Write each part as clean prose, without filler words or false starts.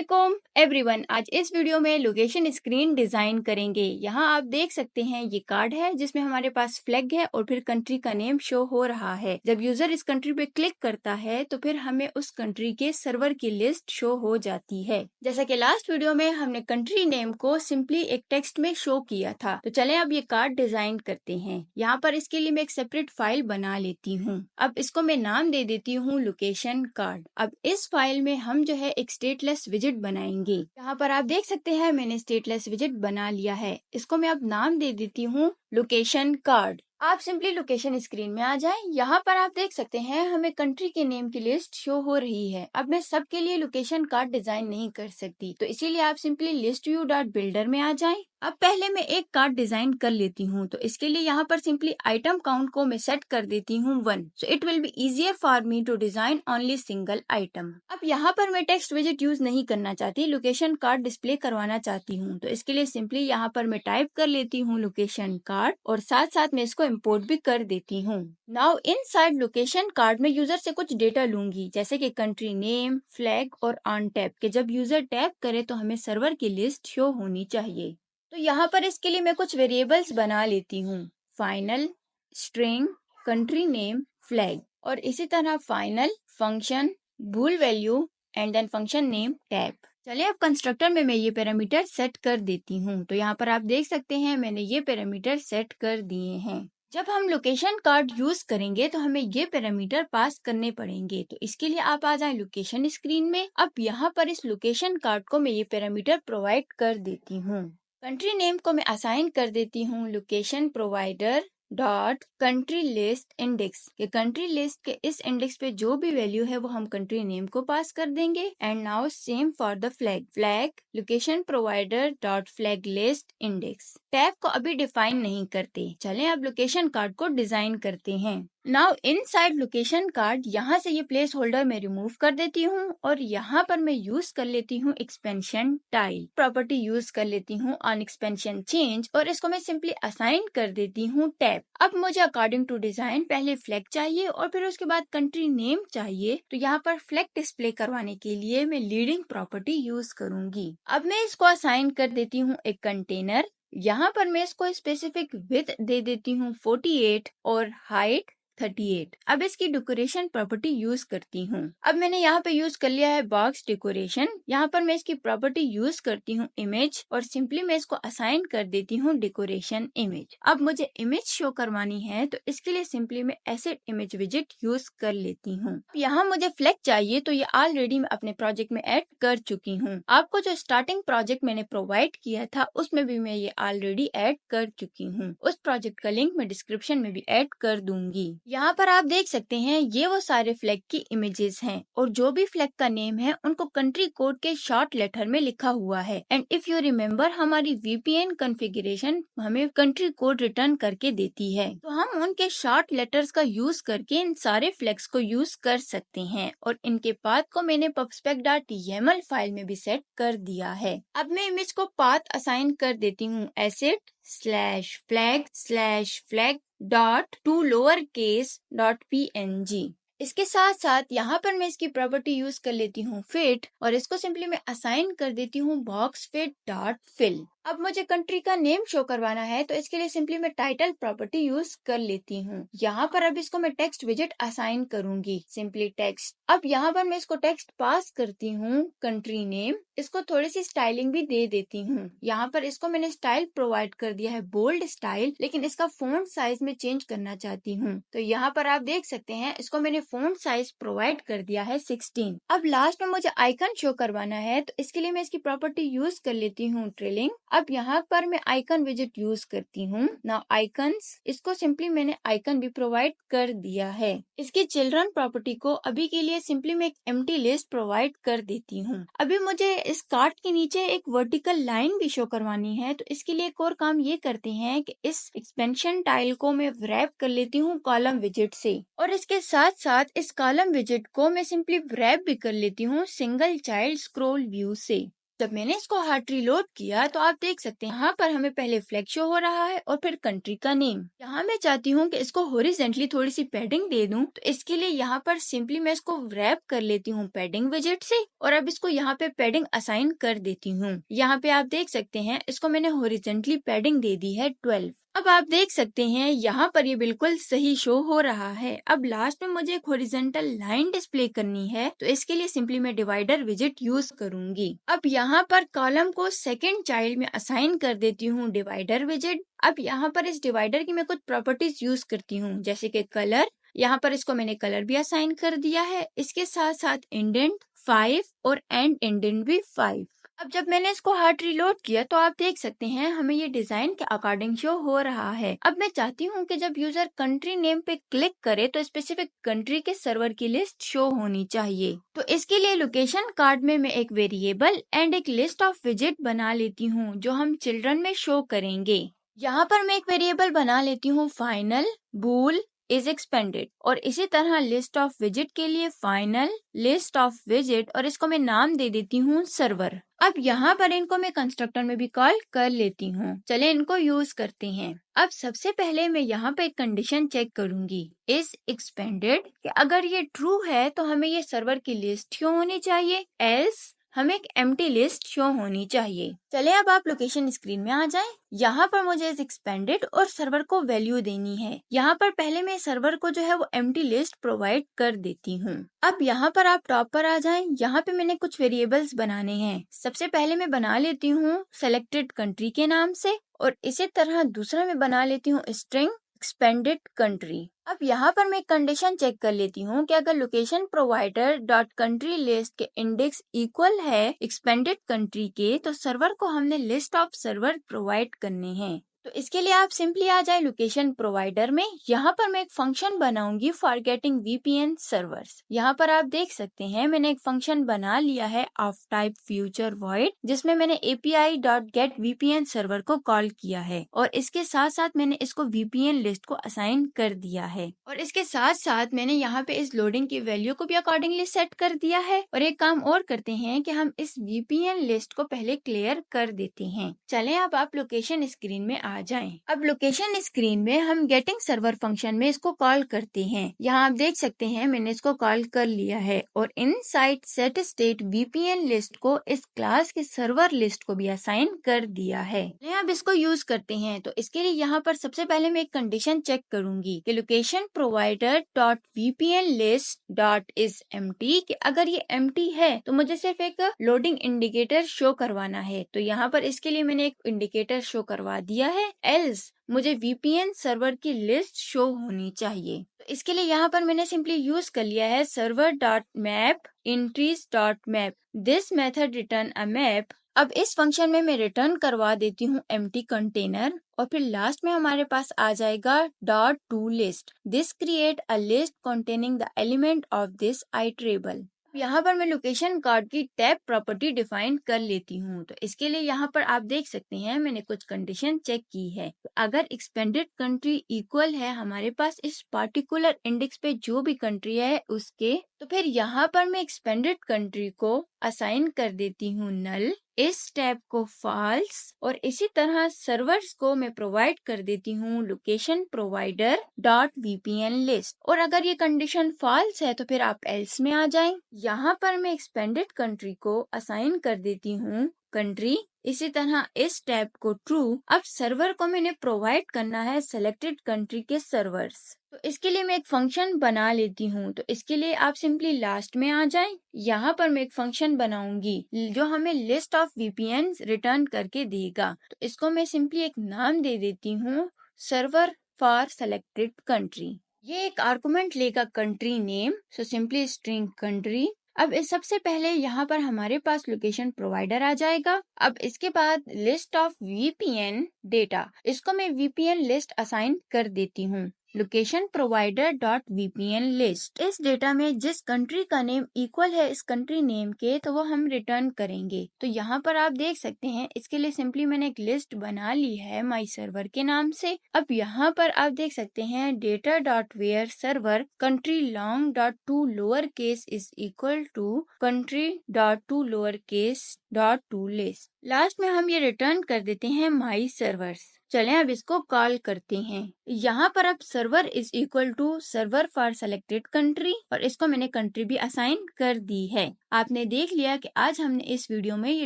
अस्सलामुअलैकुम एवरीवन। आज इस वीडियो में लोकेशन स्क्रीन डिजाइन करेंगे। यहाँ आप देख सकते हैं ये कार्ड है जिसमें हमारे पास फ्लैग है और फिर कंट्री का नेम शो हो रहा है। जब यूजर इस कंट्री पे क्लिक करता है तो फिर हमें उस कंट्री के सर्वर की लिस्ट शो हो जाती है। जैसा कि लास्ट वीडियो में हमने कंट्री नेम को सिंपली एक टेक्स्ट में शो किया था, तो चले अब ये कार्ड डिजाइन करते हैं। यहाँ पर इसके लिए मैं एक सेपरेट फाइल बना लेती हूँ। अब इसको मैं नाम दे देती हूँ लोकेशन कार्ड। अब इस फाइल में हम जो है एक स्टेटलेस विजिट बनाएंगे। यहाँ पर आप देख सकते हैं मैंने स्टेटलेस विजिट बना लिया है। इसको मैं अब नाम दे देती हूँ लोकेशन कार्ड। आप सिंपली लोकेशन स्क्रीन में आ जाएं। यहाँ पर आप देख सकते हैं हमें कंट्री के नेम की लिस्ट शो हो रही है। अब मैं सबके लिए लोकेशन कार्ड डिजाइन नहीं कर सकती, तो इसीलिए आप simply list view dot builder में आ जाएं। अब पहले मैं एक कार्ड डिजाइन कर लेती हूँ, तो इसके लिए यहाँ पर सिंपली आइटम काउंट को मैं सेट कर देती हूँ 1, so it will be easier for me to design only single item. अब यहाँ पर मैं टेक्स्ट विजिट यूज नहीं करना चाहती, लोकेशन कार्ड डिस्प्ले करवाना चाहती हूँ, तो इसके लिए सिंपली यहाँ पर मैं टाइप कर लेती हूँ लोकेशन कार्ड और साथ साथ मैं इसको इम्पोर्ट भी कर देती हूँ। नाउ इनसाइड लोकेशन कार्ड में यूजर से कुछ डेटा लूंगी, जैसे कि कंट्री नेम, फ्लैग और ऑन टैप के जब यूजर टैप करे तो हमें सर्वर की लिस्ट शो होनी चाहिए। तो यहाँ पर इसके लिए मैं कुछ वेरिएबल्स बना लेती हूँ, final, string, country name, flag, और इसी तरह final, function, bool value and then function name tap. चलिए अब कंस्ट्रक्टर में मैं ये पैरामीटर सेट कर देती हूँ। तो यहाँ पर आप देख सकते हैं मैंने ये पैरामीटर सेट कर दिए हैं। जब हम लोकेशन कार्ड यूज करेंगे तो हमें ये पैरामीटर पास करने पड़ेंगे, तो इसके लिए आप आ जाएं लोकेशन स्क्रीन में। अब यहाँ पर इस लोकेशन कार्ड को मैं ये पैरामीटर प्रोवाइड कर देती हूँ। कंट्री नेम को मैं असाइन कर देती हूँ location provider dot country list index. के कंट्री लिस्ट के इस इंडेक्स पे जो भी वैल्यू है वो हम कंट्री नेम को पास कर देंगे। And now same for the flag, flag location provider dot flag list index. Tab को अभी डिफाइन नहीं करते। चलें अब लोकेशन कार्ड को डिजाइन करते हैं। नाउ इनसाइड लोकेशन कार्ड यहाँ से ये प्लेस होल्डर मैं रिमूव कर देती हूँ और यहाँ पर मैं यूज कर लेती हूँ एक्सपेंशन टाइल प्रॉपर्टी यूज कर लेती हूँ ऑन एक्सपेंशन चेंज, और इसको मैं सिंपली असाइन कर देती हूँ टैब। अब मुझे अकॉर्डिंग टू डिजाइन पहले फ्लैग चाहिए और फिर उसके बाद कंट्री नेम चाहिए, तो यहाँ पर फ्लैग डिस्प्ले करवाने के लिए मैं लीडिंग प्रॉपर्टी यूज करूंगी। अब मैं इसको असाइन कर देती हूँ एक कंटेनर। यहाँ पर मैं इसको स्पेसिफिक विड्थ दे देती हूँ 48 और हाइट 38। अब इसकी डेकोरेशन प्रॉपर्टी यूज करती हूँ। अब मैंने यहाँ पे यूज कर लिया है बॉक्स डेकोरेशन। यहाँ पर मैं इसकी प्रॉपर्टी यूज करती हूँ इमेज और सिंपली मैं इसको असाइन कर देती हूँ डेकोरेशन इमेज। अब मुझे इमेज शो करवानी है, तो इसके लिए सिंपली मैं एसेट इमेज विजिट यूज कर लेती हूँ। यहाँ मुझे फ्लैग चाहिए, तो ये ऑलरेडी मैं अपने प्रोजेक्ट में ऐड कर चुकी हूँ। आपको जो स्टार्टिंग प्रोजेक्ट मैंने प्रोवाइड किया था उसमें भी मैं ये ऑलरेडी ऐड कर चुकी हूँ। उस प्रोजेक्ट का लिंक मैं डिस्क्रिप्शन में भी ऐड कर दूंगी। यहाँ पर आप देख सकते हैं ये वो सारे फ्लैग की इमेजेस हैं और जो भी फ्लैग का नेम है उनको कंट्री कोड के शॉर्ट लेटर में लिखा हुआ है। एंड इफ यू रिमेम्बर हमारी VPN कॉन्फ़िगरेशन हमें कंट्री कोड रिटर्न करके देती है, तो हम उनके शॉर्ट लेटर्स का यूज करके इन सारे फ्लैग्स को यूज कर सकते हैं। और इनके पाथ को मैंने pubspec.yaml फाइल में भी सेट कर दिया है। अब मैं इमेज को पाथ असाइन कर देती हूँ asset slash flag slash flag dot to lower case dot PNG। इसके साथ साथ यहाँ पर मैं इसकी प्रॉपर्टी यूज कर लेती हूँ फिट और इसको सिंपली मैं असाइन कर देती हूँ बॉक्स फिट डॉट फिल। अब मुझे कंट्री का नेम शो करवाना है, तो इसके लिए सिंपली मैं टाइटल प्रॉपर्टी यूज कर लेती हूँ। यहाँ पर अब इसको मैं टेक्स्ट विजिट असाइन करूंगी, सिंपली टेक्स्ट। अब यहाँ पर मैं इसको टेक्स्ट पास करती हूँ कंट्री नेम। इसको थोड़ी सी स्टाइलिंग भी दे देती हूँ। यहाँ पर इसको मैंने स्टाइल प्रोवाइड कर दिया है बोल्ड स्टाइल, लेकिन इसका फॉन्ट साइज में चेंज करना चाहती हूँ, तो यहाँ पर आप देख सकते हैं इसको मैंने फॉन्ट साइज प्रोवाइड कर दिया है 16। अब लास्ट में मुझे आइकन शो करवाना है, तो इसके लिए मैं इसकी प्रॉपर्टी यूज कर लेती हूँ ट्रेलिंग। अब यहाँ पर मैं आइकन विजिट यूज करती हूँ। नाउ आइकन्स, इसको सिंपली मैंने आइकन भी प्रोवाइड कर दिया है। इसकी चिल्ड्रन प्रॉपर्टी को अभी के लिए सिंपली मैं एक एम्प्टी लिस्ट प्रोवाइड कर देती हूँ। अभी मुझे इस कार्ड के नीचे एक वर्टिकल लाइन भी शो करवानी है, तो इसके लिए एक और काम ये करते हैं कि इस एक्सपेंशन टाइल को मैं रैप कर लेती हूँ कॉलम विजिट से, और इसके साथ साथ इस कॉलम विजिट को मैं सिंपली रैप भी कर लेती हूँ सिंगल चाइल्ड स्क्रॉल व्यू से। जब मैंने इसको हार्ड रीलोड किया तो आप देख सकते हैं यहाँ पर हमें पहले फ्लैग शो हो रहा है और फिर कंट्री का नेम। यहाँ मैं चाहती हूँ कि इसको हॉरिजॉन्टली थोड़ी सी पैडिंग दे दूं, तो इसके लिए यहाँ पर सिंपली मैं इसको रैप कर लेती हूँ पैडिंग विजेट से और अब इसको यहाँ पे पैडिंग असाइन कर देती हूँ। यहाँ पे आप देख सकते हैं इसको मैंने हॉरिजॉन्टली पैडिंग दे दी है 12। अब आप देख सकते हैं यहाँ पर ये बिल्कुल सही शो हो रहा है। अब लास्ट में मुझे एक हॉरिजॉन्टल लाइन डिस्प्ले करनी है, तो इसके लिए सिंपली मैं डिवाइडर विजेट यूज करूंगी। अब यहाँ पर कॉलम को सेकंड चाइल्ड में असाइन कर देती हूँ डिवाइडर विजेट। अब यहाँ पर इस डिवाइडर की मैं कुछ प्रॉपर्टीज यूज करती हूँ, जैसे कि कलर। यहाँ पर इसको मैंने कलर भी असाइन कर दिया है। इसके साथ साथ इंडेंट 5 और एंड इंडेंट भी 5। अब जब मैंने इसको हार्ड रीलोड किया तो आप देख सकते हैं हमें ये डिजाइन के अकॉर्डिंग शो हो रहा है। अब मैं चाहती हूँ कि जब यूजर कंट्री नेम पे क्लिक करे तो स्पेसिफिक कंट्री के सर्वर की लिस्ट शो होनी चाहिए। तो इसके लिए लोकेशन कार्ड में मैं एक वेरिएबल एंड एक लिस्ट ऑफ विजेट बना लेती हूँ जो हम चिल्ड्रन में शो करेंगे। यहाँ पर मैं एक वेरिएबल बना लेती हूँ फाइनल बूल इज एक्सपेंडेड और इसी तरह लिस्ट ऑफ विजिट के लिए फाइनल लिस्ट ऑफ विजिट और इसको मैं नाम दे देती हूँ सर्वर। अब यहाँ पर इनको मैं कंस्ट्रक्टर में भी कॉल कर लेती हूँ। चले इनको यूज करते हैं। अब सबसे पहले मैं यहाँ पे एक कंडीशन चेक करूंगी इज एक्सपेंडेड कि अगर ये ट्रू है तो हमें ये सर्वर की लिस्ट क्यों होनी चाहिए, एल्स हमें एक एम्प्टी लिस्ट शो होनी चाहिए। चले अब आप लोकेशन स्क्रीन में आ जाएं। यहाँ पर मुझे इस एक्सपेंडेड और सर्वर को वैल्यू देनी है। यहाँ पर पहले मैं सर्वर को जो है वो एम्प्टी लिस्ट प्रोवाइड कर देती हूँ। अब यहाँ पर आप टॉप पर आ जाएं। यहाँ पे मैंने कुछ वेरिएबल्स बनाने हैं। सबसे पहले मैं बना लेती हूँ सेलेक्टेड कंट्री के नाम से और इसी तरह दूसरा मैं बना लेती हूँ स्ट्रिंग एक्सपेंडेड कंट्री। अब यहाँ पर मैं कंडीशन चेक कर लेती हूँ कि अगर location provider dot country list के इंडेक्स इक्वल है एक्सपेंडेड कंट्री के तो सर्वर को हमने लिस्ट ऑफ सर्वर प्रोवाइड करने हैं। तो इसके लिए आप सिंपली आ जाए लोकेशन प्रोवाइडर में। यहाँ पर मैं एक फंक्शन बनाऊंगी फॉर गेटिंग वीपीएन सर्वर्स। यहाँ पर आप देख सकते हैं मैंने एक फंक्शन बना लिया है ऑफ टाइप फ्यूचर वॉइड जिसमें मैंने API dot gate VPN server को कॉल किया है और इसके साथ साथ मैंने इसको VPN लिस्ट को असाइन कर दिया है और इसके साथ साथ मैंने यहाँ पे इस लोडिंग की वैल्यू को भी अकॉर्डिंगली सेट कर दिया है। और एक काम और करते हैं कि हम इस VPN लिस्ट को पहले क्लियर कर देते हैं। चलें अब आप लोकेशन स्क्रीन में आ जाएं। अब लोकेशन स्क्रीन में हम गेटिंग सर्वर फंक्शन में इसको कॉल करते हैं। यहाँ आप देख सकते हैं मैंने इसको कॉल कर लिया है और inside set state VPN list को इस क्लास के सर्वर लिस्ट को भी असाइन कर दिया है। अब इसको यूज करते हैं। तो इसके लिए यहाँ पर सबसे पहले मैं एक कंडीशन चेक करूंगी कि location provider dot VPN list dot is empty कि अगर ये एम्प्टी है तो मुझे सिर्फ एक लोडिंग इंडिकेटर शो करवाना है। तो यहाँ पर इसके लिए मैंने एक इंडिकेटर शो करवा दिया है। एल्स मुझे VPN सर्वर की लिस्ट शो होनी चाहिए। तो इसके लिए यहाँ पर मैंने सिंपली यूज कर लिया है server dot map entries dot map. This method return a map. अब इस फंक्शन में मैं रिटर्न करवा देती हूँ एम्प्टी कंटेनर और फिर लास्ट में हमारे पास आ जाएगा dot to list. This create a list containing the element of this iterable. यहाँ पर मैं लोकेशन कार्ड की टैब प्रॉपर्टी डिफाइन कर लेती हूँ। तो इसके लिए यहाँ पर आप देख सकते हैं मैंने कुछ कंडीशन चेक की है। तो अगर एक्सपेंडेड कंट्री इक्वल है हमारे पास इस पार्टिकुलर इंडेक्स पे जो भी कंट्री है उसके, तो फिर यहाँ पर मैं एक्सपेंडेड कंट्री को असाइन कर देती हूँ नल, इस टैब को फॉल्स और इसी तरह सर्वर्स को मैं प्रोवाइड कर देती हूँ location provider dot VPN list. और अगर ये कंडीशन फॉल्स है तो फिर आप एल्स में आ जाएं। यहाँ पर मैं एक्सपेंडेड कंट्री को असाइन कर देती हूँ कंट्री, इसी तरह इस टैब को ट्रू। अब सर्वर को मैंने प्रोवाइड करना है सेलेक्टेड कंट्री के सर्वर्स। तो इसके लिए मैं एक फंक्शन बना लेती हूँ। तो इसके लिए आप सिंपली लास्ट में आ जाएं। यहाँ पर मैं एक फंक्शन बनाऊंगी जो हमें लिस्ट ऑफ VPN रिटर्न करके देगा। तो इसको मैं सिंपली एक नाम दे देती हूँ सर्वर फॉर सेलेक्टेड कंट्री। ये एक आर्गुमेंट लेगा country name, so simply string country. अब इस सबसे पहले यहाँ पर हमारे पास लोकेशन प्रोवाइडर आ जाएगा। अब इसके बाद लिस्ट ऑफ VPN डेटा, इसको मैं VPN लिस्ट असाइन कर देती हूँ। Location provider dot VPN list. इस डेटा में जिस कंट्री का नेम इक्वल है इस कंट्री नेम के तो वो हम रिटर्न करेंगे। तो यहाँ पर आप देख सकते हैं इसके लिए सिंपली मैंने एक लिस्ट बना ली है माई सर्वर के नाम से। अब यहाँ पर आप देख सकते हैं data dot where server country long dot to lower case is equal to country dot to lower case dot to list. Last में हम ये रिटर्न कर देते हैं माई सर्वर्स। चलें अब इसको कॉल करते हैं। यहाँ पर अब server is equal to server for selected country और इसको मैंने कंट्री भी असाइन कर दी है। आपने देख लिया कि आज हमने इस वीडियो में ये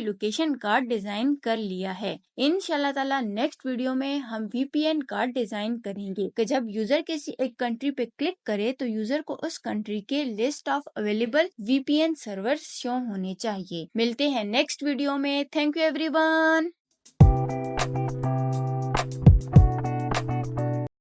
लोकेशन कार्ड डिजाइन कर लिया है। इंशाल्लाह ताला नेक्स्ट वीडियो में हम VPN कार्ड डिजाइन करेंगे कि जब यूजर किसी एक कंट्री पे क्लिक करे तो यूजर को उस कंट्री के list of available VPN server show होने चाहिए। मिलते हैं नेक्स्ट वीडियो में। Thank you everyone.